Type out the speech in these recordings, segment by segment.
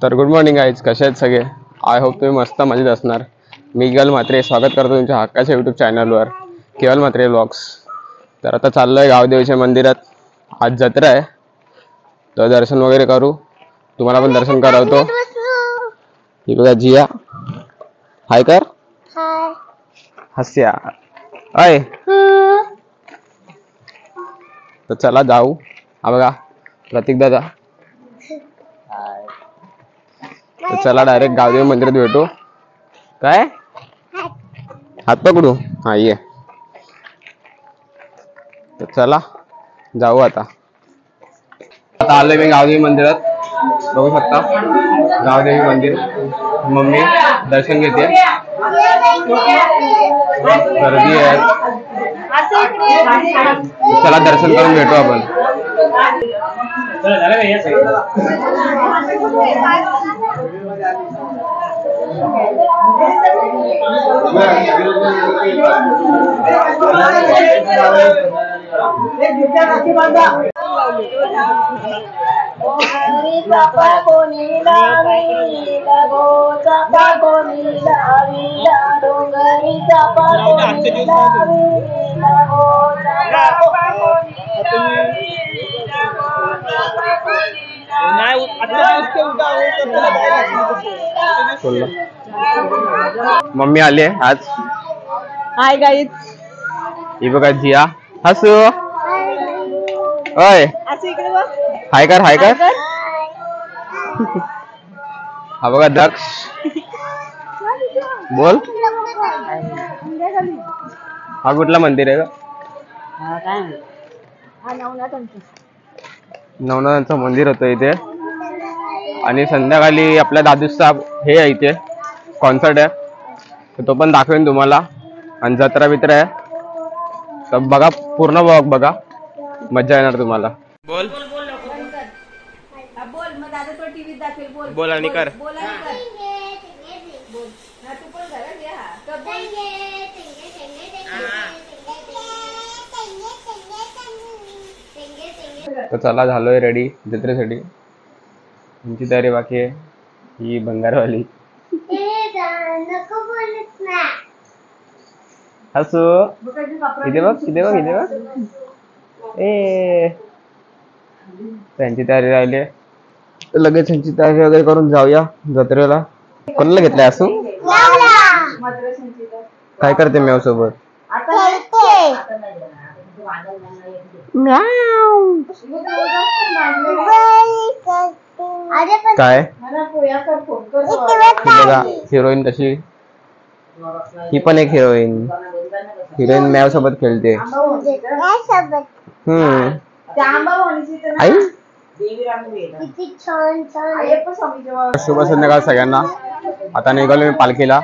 तर good morning guys, कसे आहेत सगळे? आय होप तुम्ही मस्त मजेत असणार. मी केवल म्हात्रे स्वागत करतो तुमच्या हक्काच्या यूट्यूब चॅनलवर केवल म्हात्रे व्लॉग्स. तर आता चाललो आहे गावदेवीच्या मंदिरात. आज जत्रा आहे, तर दर्शन वगैरे करू, तुम्हाला पण दर्शन करवतो. ही बघा जिया, हाय कर, हस्या अय. तर चला जाऊ. हा बघा प्रतीक दादा. तर चला डायरेक्ट गावदेवी मंदिरात भेटू. काय हात पकडू? हा ये. तर चला जाऊ. आता आलोय मी गावदेवी मंदिरात. बघू शकता गावदेवी मंदिर. मम्मी दर्शन घेते. गर्दी आहे, चला दर्शन करून भेटू आपण. मम्मी आली आहे आज. Hi guys. ही बघा जिया. हसू ओय. हाय कर, हाय कर. हा बघा दक्ष. बोल. हा कुठला मंदिर आहे का? नवनाथांचं मंदिर होतं इथे. आणि संध्याकाळी आपल्या दादूचा हे आहे इथे कॉन्सर्ट आहे, तर तो पण दाखवेन तुम्हाला. आणि जत्रा बित्रा आहे, तर बघा पूर्ण ब्लॉग बघा, मजा येणार तुम्हाला. बोल बोल आणि कर. तर चला झालोय रेडी जत्रेसाठी. तुमची तयारी बाकी आहे. ही भंगारवाली हसू. इथे बघ, इथे बघ, इथे बघ. ए त्यांची तयारी राहिली, लगेच त्यांची तयारी वगैरे करून जाऊया जत्रेला. कोणाला घेतलंय असू? काय करते म्याव सोबत? काय बघा हिरोईन कशी. ही पण एक हिरोईन. हिरोईन मॅव सोबत खेळते. आई शुभ संध्याकाळ सगळ्यांना. आता निघालो मी पालखीला.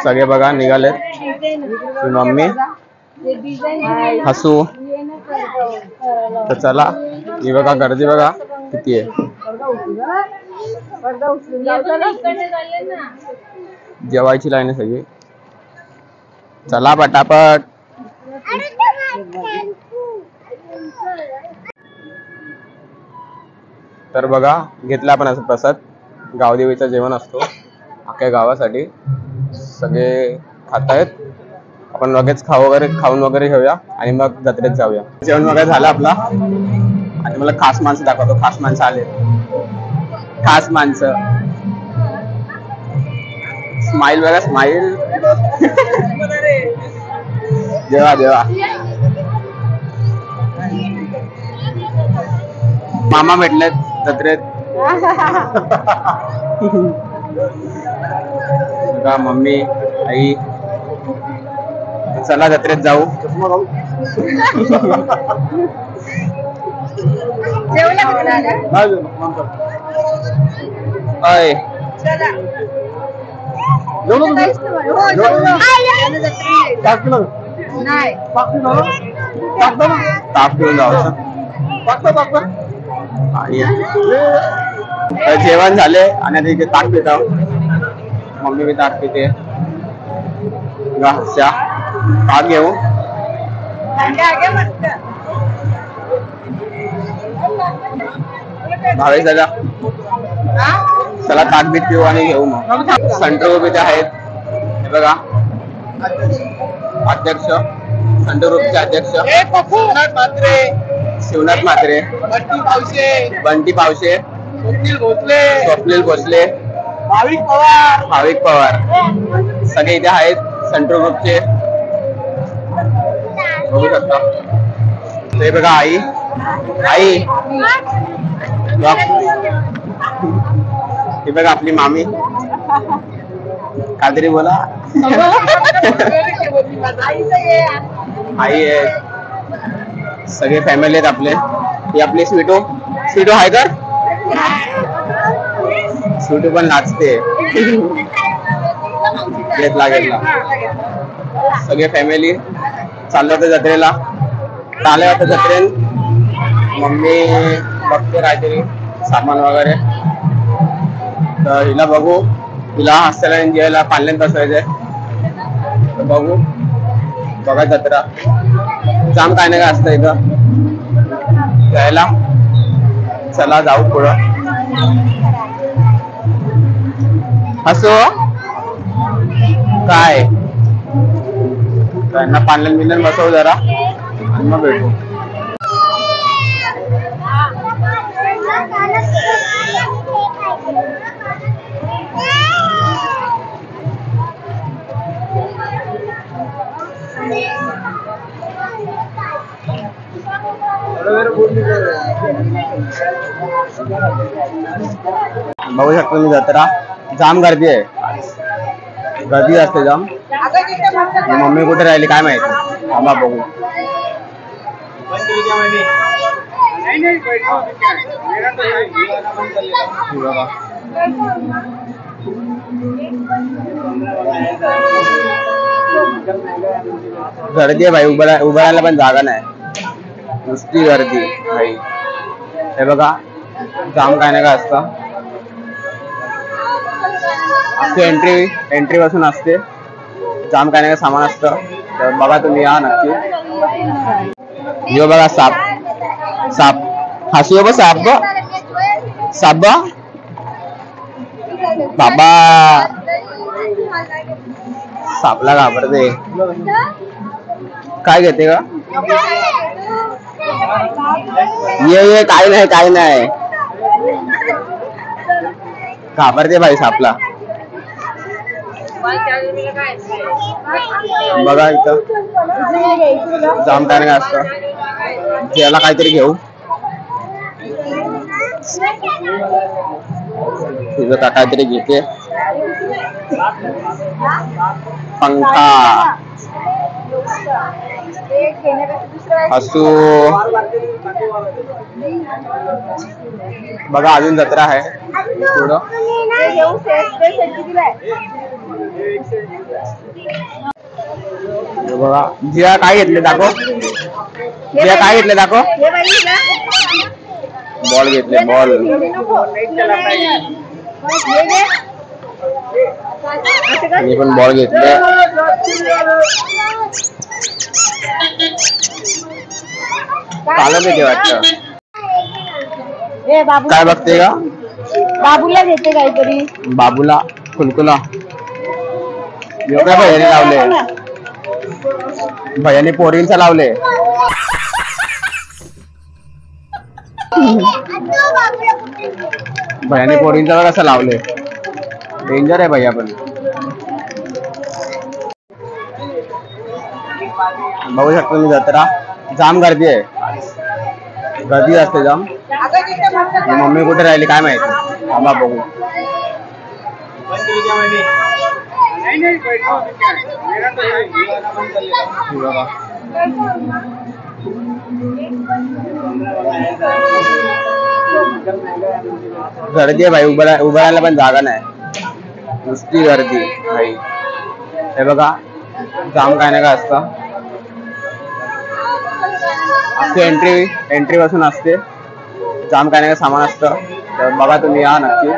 सगळे बघा निघाले. मम्मी, हसू. तर चला. ही बघा गर्दी बघा किती आहे. जेवायची लाईन आहे सगळी. चला पटापट. तर बघा घेतला आपण असं प्रसाद. गावदेवीचा जेवण असतो अख्ख्या गावासाठी. सगळे खात आहेत. आपण लगेच खाऊन वगैरे घेऊया आणि मग जत्रेत जाऊया. जेवण वगैरे झालं आपला. आणि मला खास माणसं दाखवतो. खास माणसं आले. खास माणसं. स्माइल बघा, स्माइल. जेवा जेवा. मामा भेटलेत जत्रेत. बघा मम्मी, आई. चला जत्रेत जाऊ. अय ताप घेऊन जाऊ. जेवण झाले आणि आता इथे ताक पित आहोत. मम्मी बी ताक पिते. हास्या ताक घेऊ. भावेश दादा चला ताकबीत पिऊ आणि घेऊ मग. संटर ग्रुपचे आहेत हे बघा अध्यक्ष, संटर ग्रुपचे अध्यक्ष शिवनाथ म्हात्रे, बंटी पावशे, स्वप्नील भोसले, भाविक पवार सगळे इथे आहेत सेंट्रल ग्रुपचे. बघू शकता हे बघा आई हे बघा आपली मामी, काहीतरी बोला. आई आहे, सगळे फॅमिली आहेत आपले. ही आपली स्वीटू आहे का? स्वीटू पण नाचते. घेतला सगळे फॅमिली चाललो होते जत्रेला. आले होते जत्रेत. मम्मी बघते काहीतरी सामान वगैरे. तर हिला बघू, हिला हसायला एन्जॉयला पाण्यात बसवायचंय. तर बघा जत्रा जाम काय नाही काय असतं इथं जायला. चला जाऊ पुढं. असो काय त्यांना पाण्यात मिलन बसवू जरा आणि मग भेटू. बघू शकतो मी जत्रा जाम गर्दी आहे, गर्दी असते जाम. मम्मी कुठे राहिली काय माहिती, आम्हा बघू. गर्दी आहे भाई, उभं राहायला पण जागा नाही, नुसती गर्दी भाई. हे बघा जाम काय नाही काय असतं. एंट्री पासून असते जाम काय नाही काय सामान असतं. तर बघा तुम्ही या नक्की. यो बघा साप हसू बघ साप बाबा सापला घाबरते. काय घेते का? ये काय नाही घाबरते भाई सापला. बघा इथं जाम काय नाही असतं. याला काहीतरी घेऊ. तुझं का काहीतरी घेते. पंखा असू बघा अजून जत्रा आहे पुढं. बघा जिया काय घेतले दाखव. बॉल घेतले बॉल. मी पण बॉल घेतले. चालत येते वाटतं. काय बघते का? बाबूला देते काहीतरी. बाबूला कुलकुला भैयाने लावले. भैयाने पोरींचा लावले. भैयाने पोरींचा कसं लावले. डेंजर आहे भैया पण. बघू शकतो मी जत्रा जाम गर्दी आहे, गर्दी असते जाम. मम्मी कुठे राहिली काय माहिती, आम्हा बघू. गर्दी आहे भाई, उभं राहायला पण जागा नाही, नुसती गर्दी भाई. हे बघा जाम काय नाही काय असतं. एंट्री पासून असते जाम काय नाही काय सामान असतं. तर बघा तुम्ही या नक्की.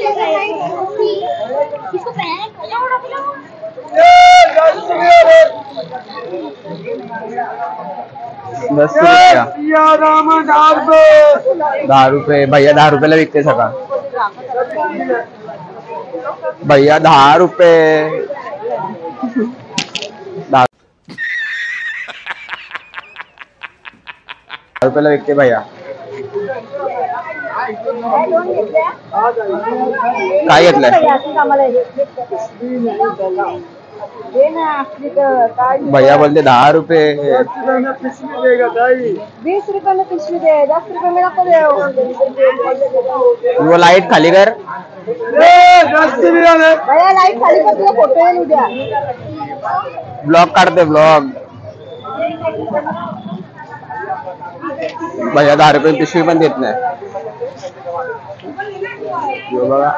₹10 भैया 10 विकते सगळा भैया ₹10 ₹10 विकते भैया काय घेतलंय भैया बोलते ₹10 ₹20 में पिछली दे 10 रुपए में आपको दे वो लाइट खाली कर भैया लाइट खाली कर तुला फोटो येईल उद्या ब्लॉग काढते ब्लॉग भैया ₹10 पिशवी पण देत नाही बघा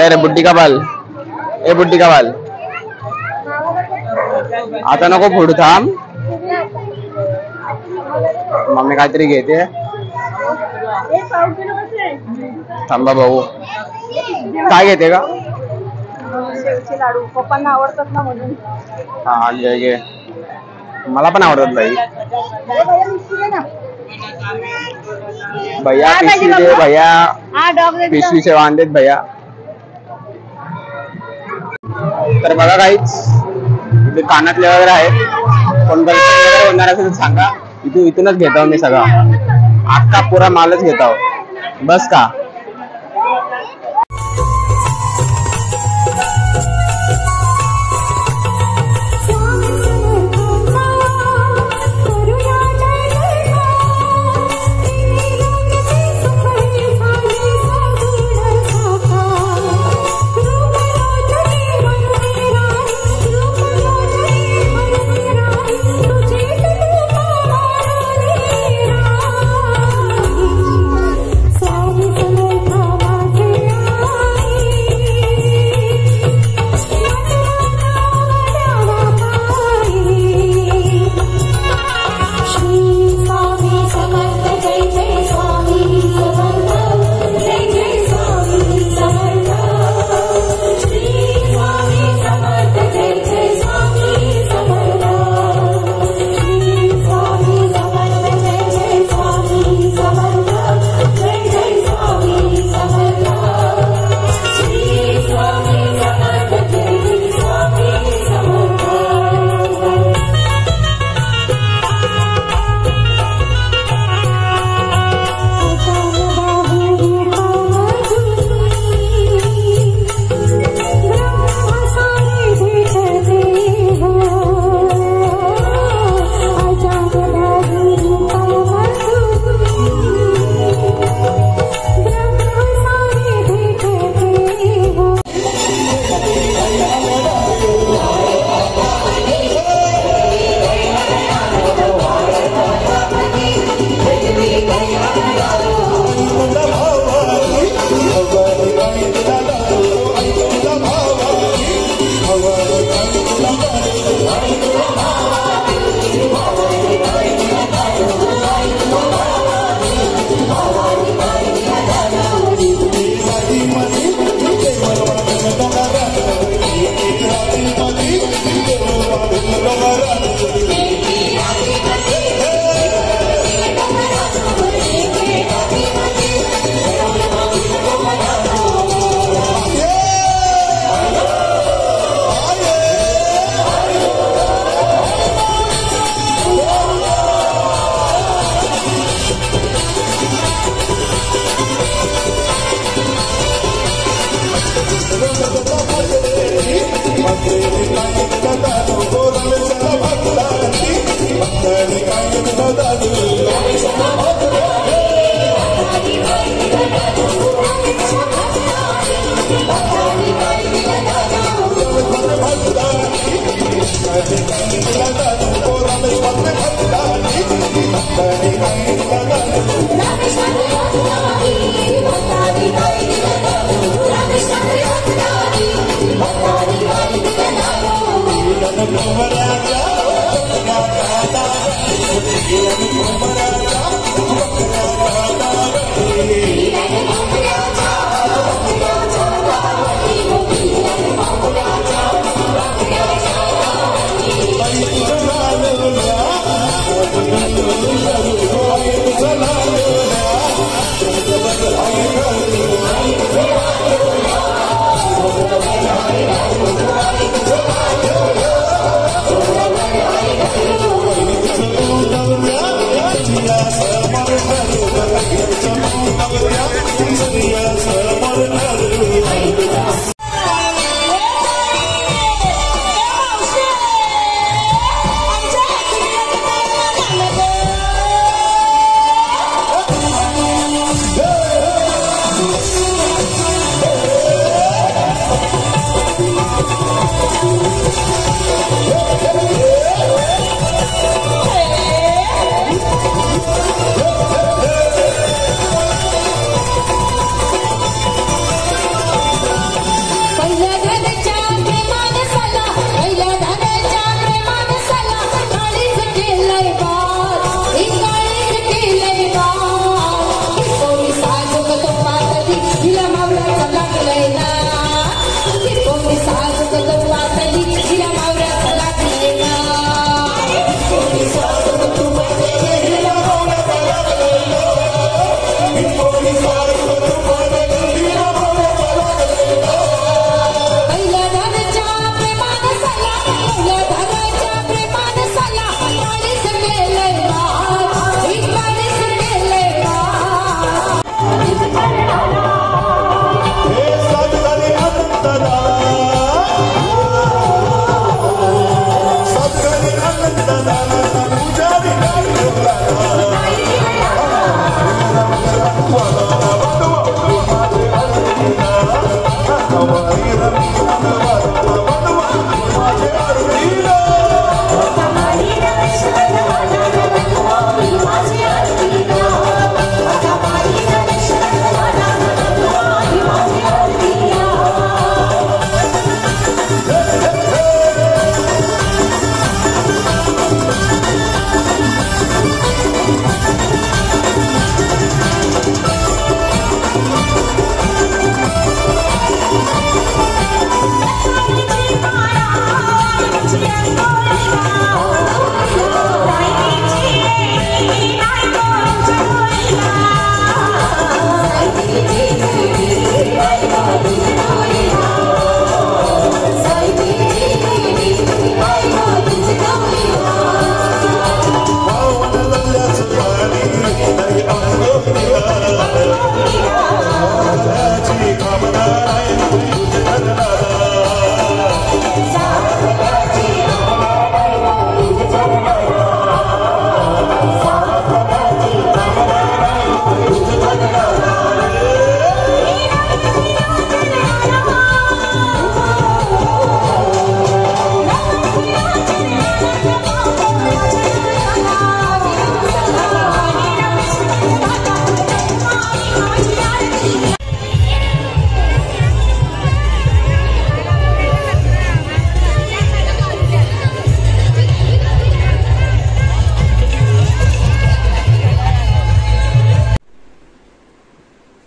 रे बुड्डी का बाल ए बुड्डी का बाल आता नको फोडू थांब मम्मी काहीतरी घेते थांबा भाऊ काय घेते का शेवचे लाडू पप्पांना आवडतात ना म्हणून हा घे मला पण आवडतात भाई भैया पिशवी दे भैया पिशवीचे वांदेत भैया तर बघा काहीच इथे कानातले वगैरे आहेत कोण वगैरे होणार असेल तर सांगा इथूनच घेतो मी सगळा अख्खा पुरा मालच घेतो बस का Sorry.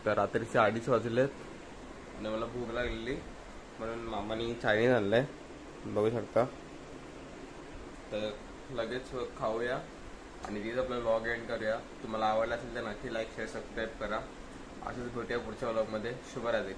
तर रात्रीचे 2:30 वाजलेत आणि मला भूक लागलेली म्हणून मामानी चायनीज आणलंय, बघू शकता. तर लगेच खाऊया आणि तिथं आपला व्लॉग एंड करूया. तुम्हाला आवडला असेल तर नक्की लाईक शेअर सबस्क्राईब करा. असेच भेटूया पुढच्या व्लॉगमध्ये. शुभरात्री.